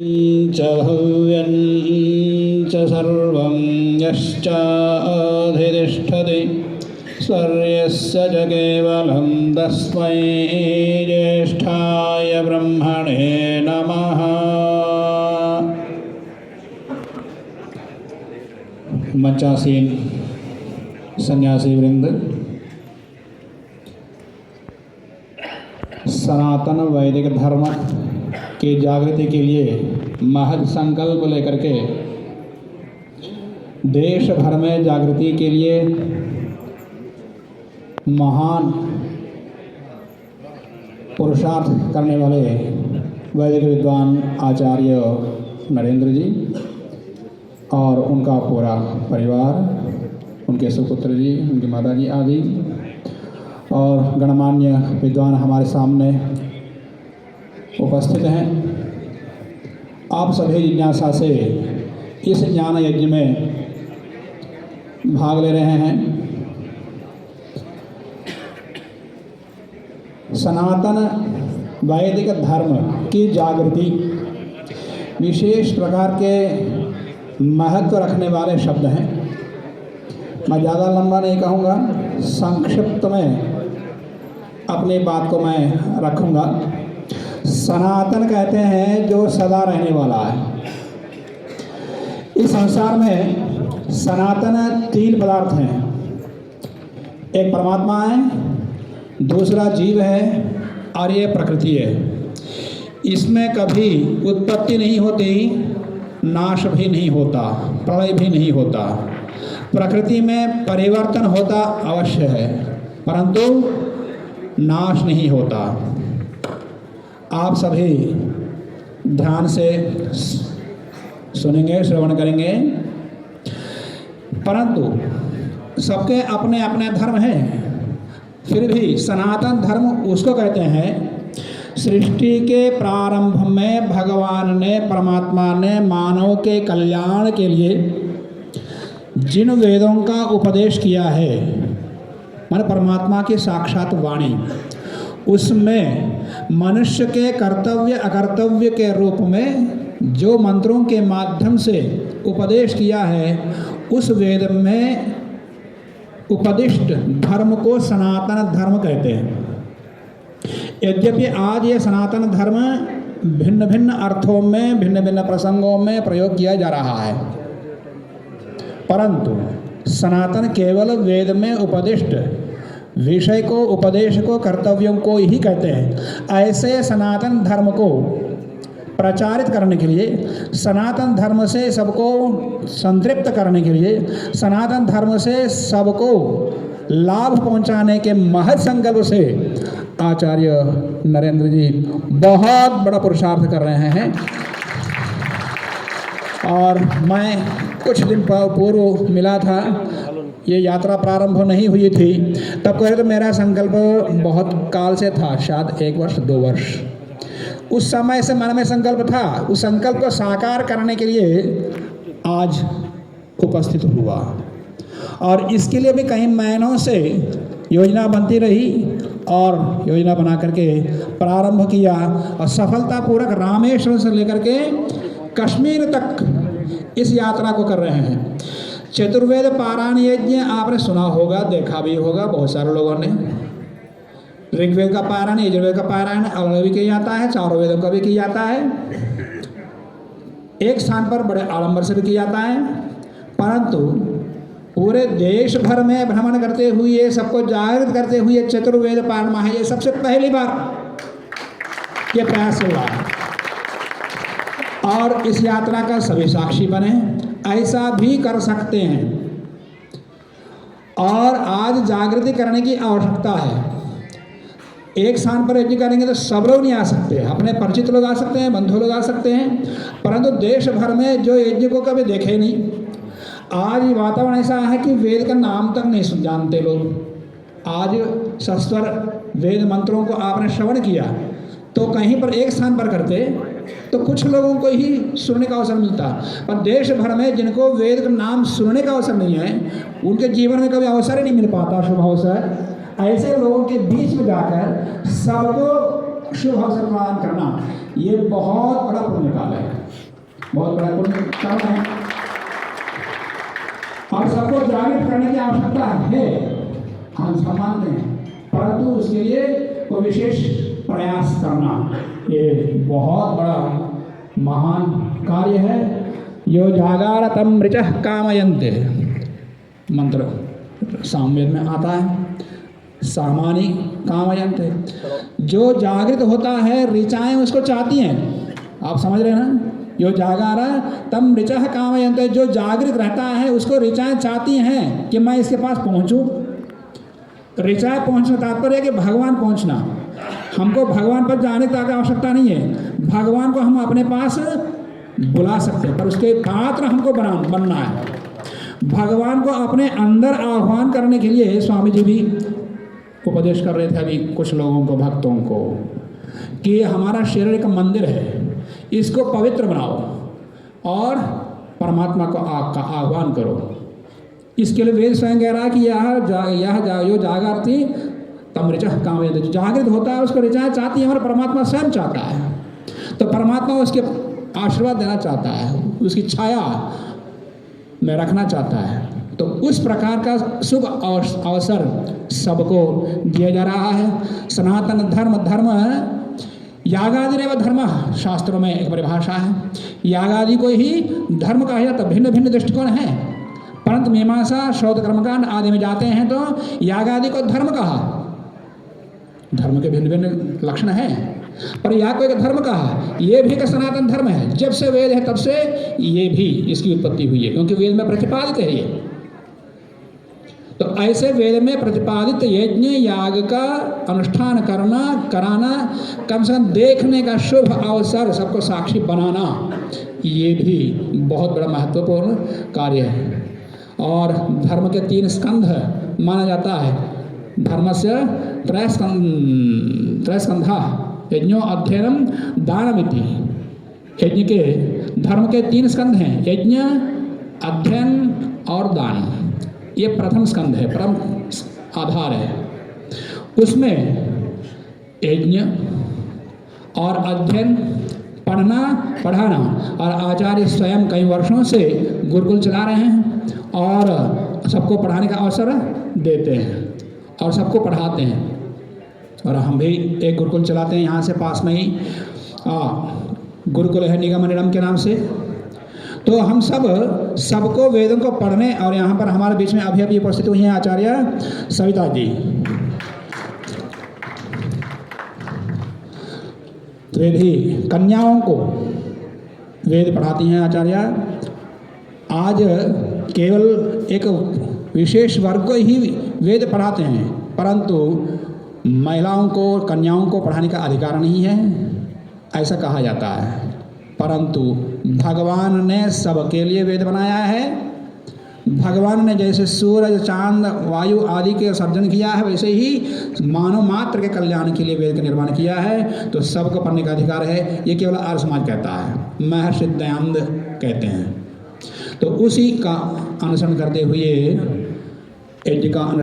च भव्यं च सर्वं यश्चाधितिष्ठति स्वर्यस्य च केवलं तस्मै ज्येष्ठाय ब्रह्मणे नमः। मंचासीन सन्यासी वृंद, सनातन वैदिक धर्म की जागृति के लिए महज संकल्प लेकर के देश भर में जागृति के लिए महान पुरुषार्थ करने वाले वैदिक विद्वान आचार्य नरेंद्र जी और उनका पूरा परिवार, उनके सुपुत्र जी, उनकी माता जी आदि और गणमान्य विद्वान हमारे सामने उपस्थित हैं। आप सभी जिज्ञासा से इस ज्ञान यज्ञ में भाग ले रहे हैं। सनातन वैदिक धर्म की जागृति विशेष प्रकार के महत्व रखने वाले शब्द हैं। मैं ज़्यादा लंबा नहीं कहूँगा, संक्षिप्त में अपनी बात को मैं रखूँगा। सनातन कहते हैं जो सदा रहने वाला है। इस संसार में सनातन तीन पदार्थ हैं। एक परमात्मा है, दूसरा जीव है और ये प्रकृति है। इसमें कभी उत्पत्ति नहीं होती, नाश भी नहीं होता, प्रलय भी नहीं होता। प्रकृति में परिवर्तन होता अवश्य है, परंतु नाश नहीं होता। आप सभी ध्यान से सुनेंगे, श्रवण करेंगे। परंतु सबके अपने अपने धर्म हैं। फिर भी सनातन धर्म उसको कहते हैं, सृष्टि के प्रारंभ में भगवान ने, परमात्मा ने मानव के कल्याण के लिए जिन वेदों का उपदेश किया है, माने परमात्मा की साक्षात वाणी, उसमें मनुष्य के कर्तव्य अकर्तव्य के रूप में जो मंत्रों के माध्यम से उपदेश किया है, उस वेद में उपदिष्ट धर्म को सनातन धर्म कहते हैं। यद्यपि आज ये सनातन धर्म भिन्न भिन्न अर्थों में, भिन्न भिन्न प्रसंगों में प्रयोग किया जा रहा है, परंतु सनातन केवल वेद में उपदिष्ट विषय को, उपदेश को, कर्तव्यों को ही कहते हैं। ऐसे सनातन धर्म को प्रचारित करने के लिए, सनातन धर्म से सबको संतृप्त करने के लिए, सनातन धर्म से सबको लाभ पहुंचाने के महत् संकल्प से आचार्य नरेंद्र जी बहुत बड़ा पुरुषार्थ कर रहे हैं। और मैं कुछ दिन पूर्व मिला था, ये यात्रा प्रारंभ नहीं हुई थी, तब कहे तो मेरा संकल्प बहुत काल से था, शायद 1 वर्ष 2 वर्ष। उस समय से मन में संकल्प था, उस संकल्प को साकार करने के लिए आज उपस्थित हुआ। और इसके लिए भी कई महीनों से योजना बनती रही और योजना बना करके प्रारंभ किया और सफलतापूर्वक रामेश्वर से लेकर के कश्मीर तक इस यात्रा को कर रहे हैं। चतुर्वेद पारायण यज्ञ आपने सुना होगा, देखा भी होगा बहुत सारे लोगों ने। ऋग्वेद का पारायण, यजुर्वेद का पारायण अलग भी किया जाता है, चारों वेदों का भी किया जाता है। एक स्थान पर बड़े आडंबर से भी किया जाता है, परंतु पूरे देश भर में भ्रमण करते हुए, सबको जागृत करते हुए चतुर्वेद पारायण महा, ये सबसे पहली बार ये प्रयास हुआ। और इस यात्रा का सभी साक्षी बने, ऐसा भी कर सकते हैं। और आज जागृति करने की आवश्यकता है। एक स्थान पर यज्ञ करेंगे तो सब लोग नहीं आ सकते, अपने परिचित लोग आ सकते हैं, बंधु लोग आ सकते हैं, परंतु देश भर में जो यज्ञ को कभी देखे नहीं, आज वातावरण ऐसा है कि वेद का नाम तक नहीं जानते लोग। आज सस्वर वेद मंत्रों को आपने श्रवण किया तो कहीं पर एक स्थान पर करते तो कुछ लोगों को ही सुनने का अवसर मिलता, पर देश भर में जिनको वेद का नाम सुनने का अवसर नहीं है, उनके जीवन में कभी अवसर ही नहीं मिल पाता, शुभ अवसर। ऐसे लोगों के बीच में जाकर सबको शुभ अवसर प्रदान करना, ये बहुत बड़ा पुण्य काल है। बहुत बड़ा पुण्य कर्म है और सबको जागृत करने की आवश्यकता है, हम सब मानते हैं, परंतु उसके लिए कोई विशेष प्रयास करना ये बहुत बड़ा महान कार्य है। यो जागारतम ऋचः कामयन्ते मंत्र सामवेद में आता है, सामानी कामयन्ते, जो जागृत होता है ऋचाएं उसको चाहती हैं। आप समझ रहे हैं ना, यो जागारा तम ऋचः कामयन्ते, जो जागृत रहता है उसको ऋचाएं चाहती हैं कि मैं इसके पास पहुंचूं। ऋचाएं पहुंचना तात्पर्य है कि भगवान पहुंचना, हमको भगवान पर जाने तक आवश्यकता नहीं है, भगवान को हम अपने पास बुला सकते हैं, पर उसके पात्र हमको बनना है। भगवान को अपने अंदर आह्वान करने के लिए स्वामी जी भी उपदेश कर रहे थे अभी कुछ लोगों को, भक्तों को, कि हमारा शरीर एक मंदिर है, इसको पवित्र बनाओ और परमात्मा को का आह्वान करो। इसके लिए वेद स्वयं कह रहा है कि यह यो जागृति तम ऋचः कामयन्ते, जो जागृत होता है उसको ऋचाएं चाहती है और परमात्मा स्वयं चाहता है, तो परमात्मा उसके आशीर्वाद देना चाहता है, उसकी छाया में रखना चाहता है। तो उस प्रकार का शुभ अवसर सबको दिया जा रहा है। सनातन धर्म यागादिरेव धर्म, शास्त्रों में एक परिभाषा है, यागादि को ही धर्म कहा जाता। भिन्न भिन्न दृष्टिकोण है, परंतु मीमांसा श्रौत कर्मकांड आदि में जाते हैं तो यागादि को धर्म कहा। धर्म के भिन्न भिन्न लक्षण हैं, पर याग को एक धर्म कहा। ये भी एक सनातन धर्म है, जब से वेद है तब से ये भी इसकी उत्पत्ति हुई है, क्योंकि वेद में प्रतिपादित है ये। तो ऐसे वेद में प्रतिपादित यज्ञ याग का अनुष्ठान कराना, कम से कम देखने का शुभ अवसर, सबको साक्षी बनाना, ये भी बहुत बड़ा महत्वपूर्ण कार्य है। और धर्म के 3 स्कंध माना जाता है। धर्मस्य त्रयस्कंधा यज्ञो अध्ययनम दानमिति। यज्ञ के धर्म के 3 स्कंध हैं, यज्ञ, अध्ययन और दान। ये प्रथम स्कंध है, परम आधार है। उसमें यज्ञ और अध्ययन, पढ़ाना, और आचार्य स्वयं कई वर्षों से गुरुकुल चला रहे हैं और सबको पढ़ाने का अवसर देते हैं और सबको पढ़ाते हैं। और हम भी एक गुरुकुल चलाते हैं यहाँ से पास में ही, गुरुकुल है निगम निरम के नाम से। तो हम सबको वेदों को पढ़ने, और यहाँ पर हमारे बीच में अभी उपस्थित हुई हैं आचार्य सविता जी, तो वे भी कन्याओं को वेद पढ़ाती हैं आचार्य। आज केवल एक विशेष वर्ग को ही वेद पढ़ाते हैं, परंतु महिलाओं को, कन्याओं को पढ़ाने का अधिकार नहीं है, ऐसा कहा जाता है। परंतु भगवान ने सबके लिए वेद बनाया है। भगवान ने जैसे सूरज, चांद, वायु आदि के सर्जन किया है, वैसे ही मानव मात्र के कल्याण के लिए वेद का निर्माण किया है। तो सबको पढ़ने का अधिकार है, ये केवल आर्य समाज कहता है, महर्षि दयानंद कहते हैं। तो उसी का अनुसरण करते हुए यज्ञ का